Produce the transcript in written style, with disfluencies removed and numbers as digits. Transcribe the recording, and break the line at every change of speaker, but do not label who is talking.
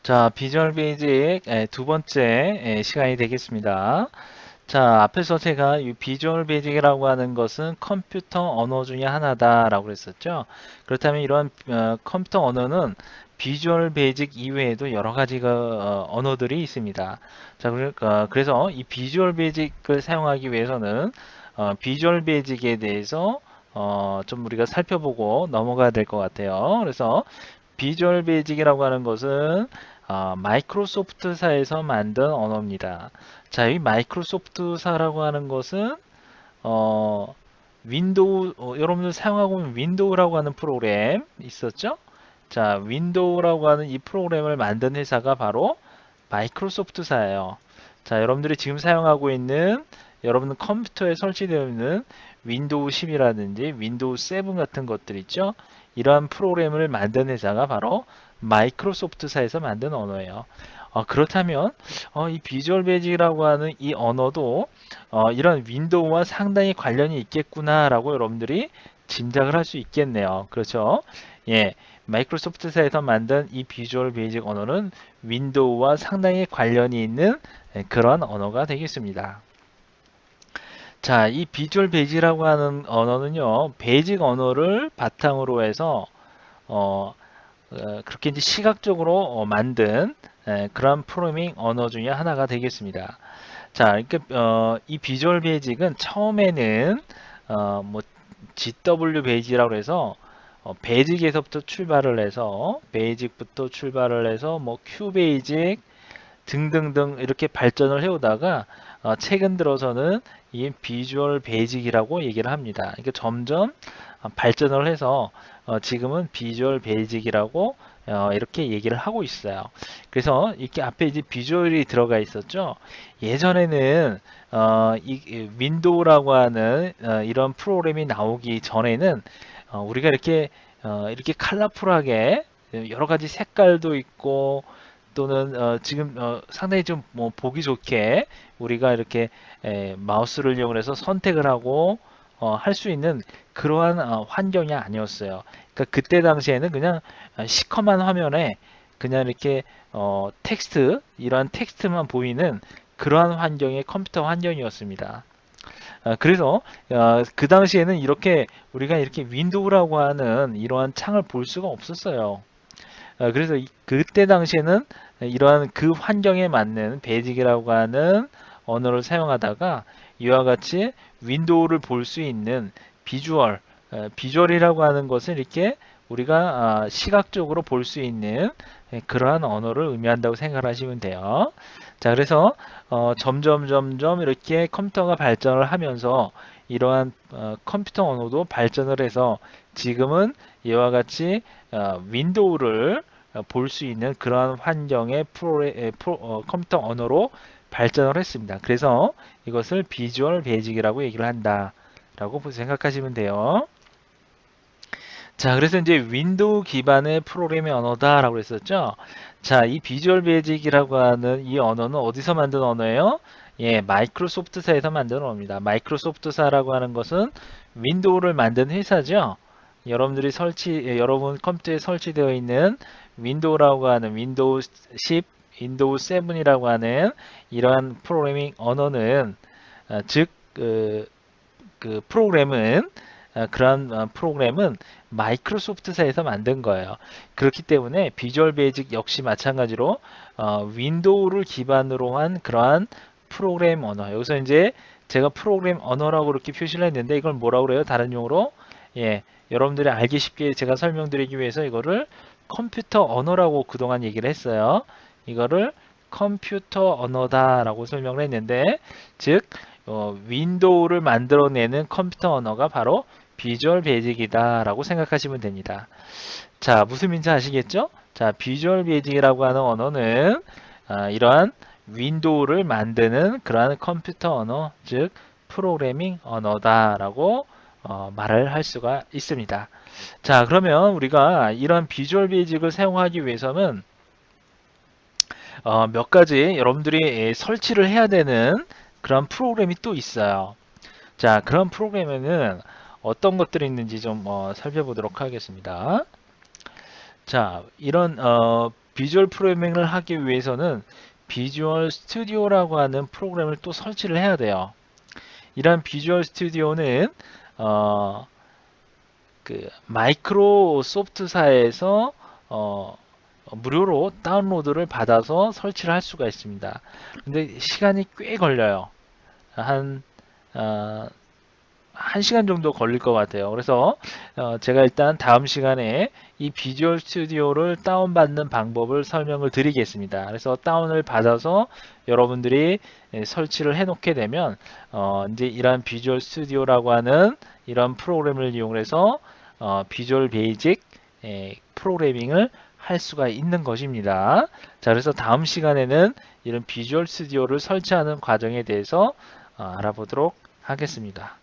자, 비주얼 베이직 두 번째 시간이 되겠습니다. 자, 앞에서 제가 이 비주얼 베이직이라고 하는 것은 컴퓨터 언어 중에 하나다라고 그랬었죠. 그렇다면 이러한 컴퓨터 언어는 비주얼 베이직 이외에도 여러 가지 언어들이 있습니다. 자, 그래서 이 비주얼 베이직을 사용하기 위해서는 비주얼 베이직에 대해서 좀 우리가 살펴보고 넘어가야 될 것 같아요. 그래서 비주얼 베이직이라고 하는 것은 마이크로소프트사에서 만든 언어입니다. 자, 이 마이크로소프트사라고 하는 것은 윈도우 여러분들 사용하고 있는 윈도우라고 하는 프로그램 있었죠? 자, 윈도우라고 하는 이 프로그램을 만든 회사가 바로 마이크로소프트사예요. 자, 여러분들이 지금 사용하고 있는 여러분 컴퓨터에 설치되어 있는 윈도우 10이라든지 윈도우 7 같은 것들 있죠? 이러한 프로그램을 만든 회사가 바로 마이크로소프트사에서 만든 언어예요. 그렇다면 이 비주얼 베이직이라고 하는 이 언어도 이런 윈도우와 상당히 관련이 있겠구나라고 여러분들이 짐작을 할 수 있겠네요. 그렇죠? 예, 마이크로소프트사에서 만든 이 비주얼 베이직 언어는 윈도우와 상당히 관련이 있는 그런 언어가 되겠습니다. 자, 이 비주얼 베이직이라고 하는 언어는요, 베이직 언어를 바탕으로 해서 어, 그렇게 이제 시각적으로 만든 그런 프로그래밍 언어 중에 하나가 되겠습니다. 자, 그러니까 이 비주얼 베이직은 처음에는 뭐 GW 베이직이라고 해서 베이직에서부터 출발을 해서 베이직부터 출발을 해서 뭐 Q 베이직 등등등 이렇게 발전을 해오다가 최근 들어서는 이 비주얼 베이직이라고 얘기를 합니다. 그러니까 점점 발전을 해서 지금은 비주얼 베이직이라고 이렇게 얘기를 하고 있어요. 그래서 이렇게 앞에 이제 비주얼이 들어가 있었죠. 예전에는 이 윈도우라고 하는 이런 프로그램이 나오기 전에는 우리가 이렇게 컬러풀하게 여러 가지 색깔도 있고 또는 지금 상당히 좀 뭐 보기 좋게 우리가 이렇게 마우스를 이용해서 선택을 하고 할 수 있는 그러한 환경이 아니었어요. 그러니까 그때 당시에는 그냥 시커먼 화면에 그냥 이렇게 텍스트 이러한 텍스트만 보이는 그러한 환경의 컴퓨터 환경이었습니다. 그래서 그 당시에는 이렇게 우리가 이렇게 윈도우라고 하는 이러한 창을 볼 수가 없었어요. 그래서 그때 당시에는 이러한 그 환경에 맞는 베이직이라고 하는 언어를 사용하다가 이와 같이 윈도우를 볼 수 있는 비주얼이라고 하는 것은 이렇게 우리가 시각적으로 볼 수 있는 그러한 언어를 의미한다고 생각하시면 돼요. 자, 그래서 점점 이렇게 컴퓨터가 발전을 하면서 이러한 컴퓨터 언어도 발전을 해서 지금은 이와 같이 윈도우를 볼 수 있는 그러한 환경의 컴퓨터 언어로 발전을 했습니다. 그래서 이것을 비주얼 베이직이라고 얘기를 한다라고 생각하시면 돼요. 자, 그래서 이제 윈도우 기반의 프로그래밍 언어다라고 했었죠. 자, 이 비주얼 베이직이라고 하는 이 언어는 어디서 만든 언어예요? 예, 마이크로소프트사에서 만든 언어입니다. 마이크로소프트사라고 하는 것은 윈도우를 만든 회사죠. 여러분 컴퓨터에 설치되어 있는 윈도우라고 하는 윈도우 10, 윈도우 7이라고 하는 이러한 프로그래밍 언어는 즉 그러한 프로그램은 마이크로소프트사에서 만든 거예요. 그렇기 때문에 비주얼 베이직 역시 마찬가지로 윈도우를 기반으로 한 그러한 프로그램 언어. 여기서 이제 제가 프로그램 언어라고 그렇게 표시를 했는데 이걸 뭐라고 그래요? 다른 용어로 예, 여러분들이 알기 쉽게 제가 설명드리기 위해서 이거를 컴퓨터 언어라고 그동안 얘기를 했어요. 이거를 컴퓨터 언어다라고 설명을 했는데 즉 윈도우를 만들어내는 컴퓨터 언어가 바로 비주얼 베이직이다 라고 생각하시면 됩니다. 자, 무슨 말인지 아시겠죠? 자, 비주얼 베이직이라고 하는 언어는 이러한 윈도우를 만드는 그러한 컴퓨터 언어, 즉 프로그래밍 언어다라고 말을 할 수가 있습니다. 자, 그러면 우리가 이런 비주얼 베이직을 사용하기 위해서는 몇 가지 여러분들이 설치를 해야 되는 그런 프로그램이 또 있어요. 자, 그런 프로그램에는 어떤 것들이 있는지 좀 살펴보도록 하겠습니다. 자, 이런 비주얼 프로그래밍을 하기 위해서는 비주얼 스튜디오라고 하는 프로그램을 또 설치를 해야 돼요. 이런 비주얼 스튜디오는 그 마이크로소프트사에서 무료로 다운로드를 받아서 설치를 할 수가 있습니다. 근데 시간이 꽤 걸려요. 한 1시간 정도 걸릴 것 같아요. 그래서 제가 일단 다음 시간에 이 비주얼 스튜디오를 다운받는 방법을 설명을 드리겠습니다. 그래서 다운을 받아서 여러분들이 설치를 해 놓게 되면 이제 이런 비주얼 스튜디오라고 하는 이런 프로그램을 이용해서 비주얼 베이직 프로그래밍을 할 수가 있는 것입니다. 자, 그래서 다음 시간에는 이런 비주얼 스튜디오를 설치하는 과정에 대해서 알아보도록 하겠습니다.